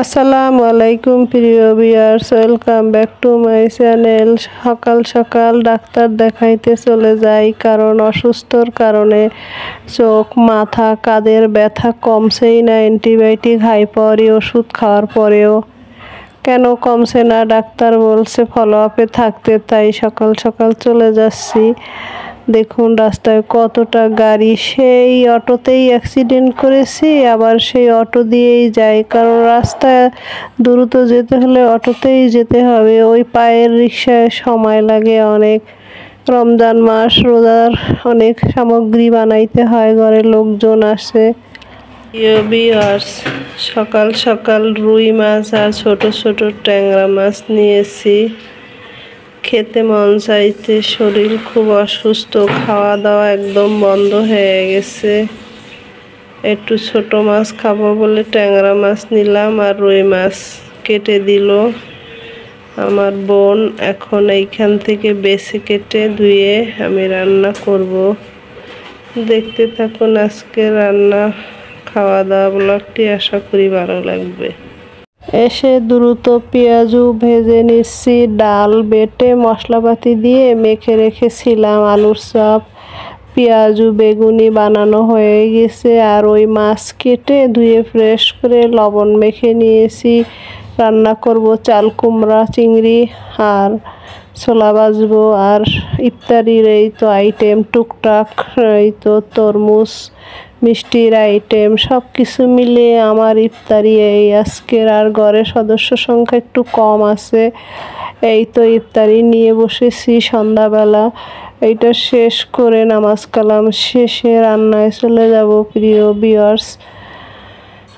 আসসালামু আলাইকুম প্রিয় viewers, welcome back to my channel. সকাল সকাল ডাক্তার দেখাইতে চলে যাই, কারণ অসুস্থর কারণে চোখ, মাথা, কাঁধের ব্যথা কমছেই না। অ্যান্টিবায়োটিক হাই পাওয়ারি ওষুধ খাওয়ার পরেও কেন কমছে না, ডাক্তার বলছে ফলো আপে থাকতে, তাই সকাল সকাল চলে যাচ্ছি। দেখুন রাস্তায় কতটা গাড়ি, সেই অটোতেই অ্যাক্সিডেন্ট করেছি, আবার সেই অটো দিয়েই যাই, কারণ রাস্তায় দ্রুত যেতে হলে অটোতেই যেতে হবে। ওই পায়ের রিক্সায় সময় লাগে অনেক। রমজান মাস, রোজার অনেক সামগ্রী বানাইতে হয়, ঘরে লোকজন আসে। ভিউয়ার্স, সকাল সকাল রুই মাছ আর ছোট ছোট ট্যাংরা মাছ নিয়েছি। খেতে মন চাইতে, শরীর খুব অসুস্থ, খাওয়া দাওয়া একদম বন্ধ হয়ে গেছে। একটু ছোট মাছ খাবো বলে ট্যাংরা মাছ নিলাম, আর রুই মাছ কেটে দিল আমার বোন। এখন এইখান থেকে বেছে কেটে ধুয়ে আমি রান্না করব। দেখতে থাকুন আজকে রান্না খাওয়া দাওয়া ব্লগটি, আশা করি ভালো লাগবে। এসে দ্রুত পেঁয়াজু ভেজে নিচ্ছি, ডাল বেটে মশলাপাতি দিয়ে মেখে রেখেছিলাম। আলুর চপ, পেঁয়াজু বেগুনি বানানো হয়ে গেছে, আর ওই মাছ কেটে ধুয়ে ফ্রেশ করে লবণ মেখে নিয়েছি। রান্না করব চাল কুমড়া, চিংড়ি আর ছোলা ভাজবো। আর ইফতারির এই তো আইটেম টুকটাক, এই তো তরমুজ, মিষ্টির আইটেম, সব কিছু মিলিয়ে আমার ইফতারি এই আজকের। আর ঘরের সদস্য সংখ্যা একটু কম আছে, এই তো ইফতারি নিয়ে বসেছি সন্ধ্যাবেলা। এইটা শেষ করে নামাজ কালাম শেষে রান্নায় চলে যাব। প্রিয় ভিউয়ার্স,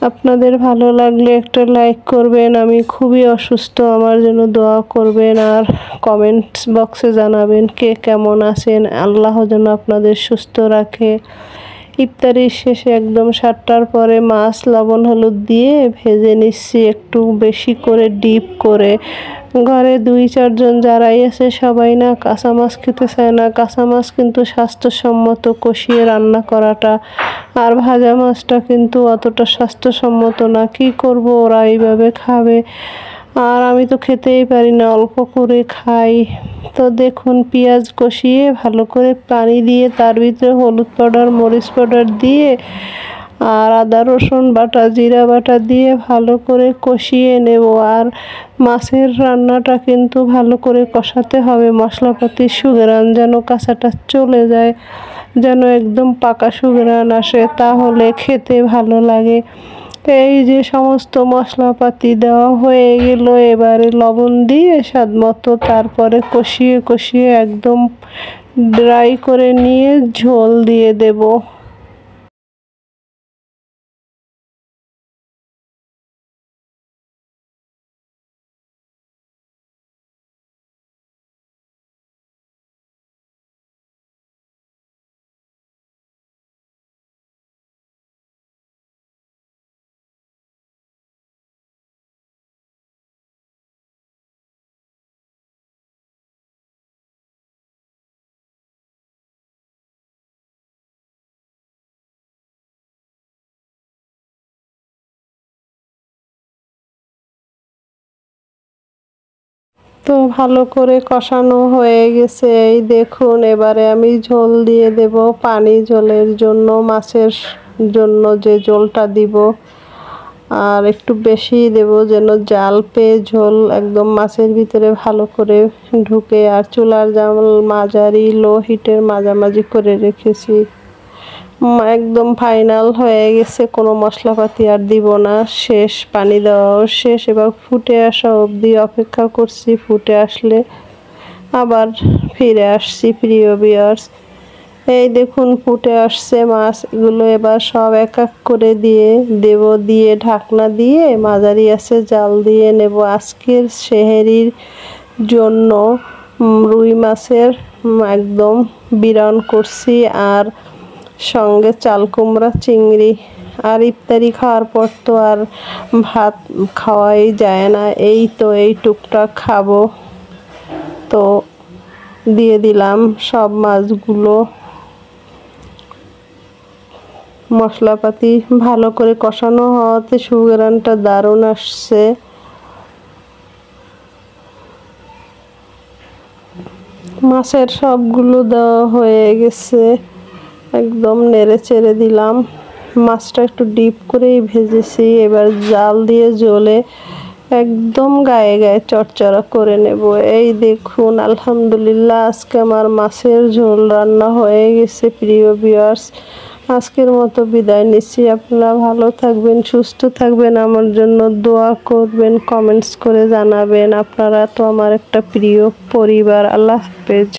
আপনাদের ভালো লাগলে একটা লাইক করবেন। আমি খুবই অসুস্থ, আমার জন্য দোয়া করবেন, আর কমেন্টস বক্সে জানাবেন কে কেমন আছেন। আল্লাহ যেন আপনাদের সুস্থ রাখে। ইফতারির শেষে একদম 7টার পরে মাছ লবণ হলুদ দিয়ে ভেজে নিচ্ছি, একটু বেশি করে ডিপ করে। ঘরে 2-4 জন যারাই আছে সবাই না কাঁচা মাছ খেতে চায় না। কাঁচা মাছ কিন্তু স্বাস্থ্যসম্মত, কষিয়ে রান্না করাটা, আর ভাজা মাছটা কিন্তু অতটা স্বাস্থ্যসম্মত না। কি করব, ওরা এইভাবে খাবে, আর আমি তো খেতেই পারি না, অল্প করে খাই। তো দেখুন পেঁয়াজ কষিয়ে ভালো করে পানি দিয়ে তার ভিতরে হলুদ পাউডার, মরিচ পাউডার দিয়ে আর আদা রসুন বাটা, জিরা বাটা দিয়ে ভালো করে কষিয়ে নেব। আর মাছের রান্নাটা কিন্তু ভালো করে কষাতে হবে, মশলাপাতির সুঘ্রাণ যেন কাঁচাটা চলে যায়, যেন একদম পাকা সুঘ্রাণ আসে, তাহলে খেতে ভালো লাগে। এই যে সমস্ত মশলাপাতি দেওয়া হয়ে গেল, এবারে লবণ দিয়ে স্বাদ মতো, তারপরে কষিয়ে কষিয়ে একদম ড্রাই করে নিয়ে ঝোল দিয়ে দেব। তো ভালো করে কষানো হয়ে গেছে, এই দেখুন। এবারে আমি ঝোল দিয়ে দেব, পানি ঝোলের জন্য, মাছের জন্য যে ঝোলটা দিব, আর একটু বেশি দেব যেন জাল পেয়ে ঝোল একদম মাছের ভিতরে ভালো করে ঢুকে। আর চুলার জাল মাঝারি লো হিটের মাঝামাঝি করে রেখেছি। একদম ফাইনাল হয়ে গেছে, কোনো মশলাপাতি আর দিব না, শেষ, পানি দেওয়াও শেষ। এবার ফুটে আসা অবধি অপেক্ষা করছি, ফুটে আসলে আবার ফিরে আসছি। প্রিয় ভিউয়ার্স, এই দেখুন ফুটে আসছে মাছ, এগুলো এবার সব এক এক করে দিয়ে দেব, দিয়ে ঢাকনা দিয়ে মাঝারি আছে জাল দিয়ে নেব। আজকের সেহরির জন্য রুই মাছের একদম বিরান করছি, আর সঙ্গে চাল কুমড়া, চিংড়ি। আর ইফতারি খাওয়ার পর তো আর ভাত খাওয়াই যায় না, এই তো এই টুকটাক খাবো, তো দিয়ে দিলাম সব মাছগুলো। মশলাপাতি ভালো করে কষানো হওয়াতে সুগন্ধটা দারুণ আসছে। মাছের সবগুলো দেওয়া হয়ে গেছে, একদম নেড়ে চেড়ে দিলাম। মাছটা একটু ডিপ করেই ভেজেছি, এবার জাল দিয়ে জ্বলে একদম গায়ে গায়ে চড়চড়া করে নেব। এই দেখুন আলহামদুলিল্লাহ আজকে আমার মাছের ঝোল রান্না হয়ে গেছে। প্রিয় ভিউয়ার্স, আজকের মতো বিদায় নিচ্ছি। আপনারা ভালো থাকবেন, সুস্থ থাকবেন, আমার জন্য দোয়া করবেন, কমেন্টস করে জানাবেন। আপনারা তো আমার একটা প্রিয় পরিবার। আল্লাহ হাফেজ।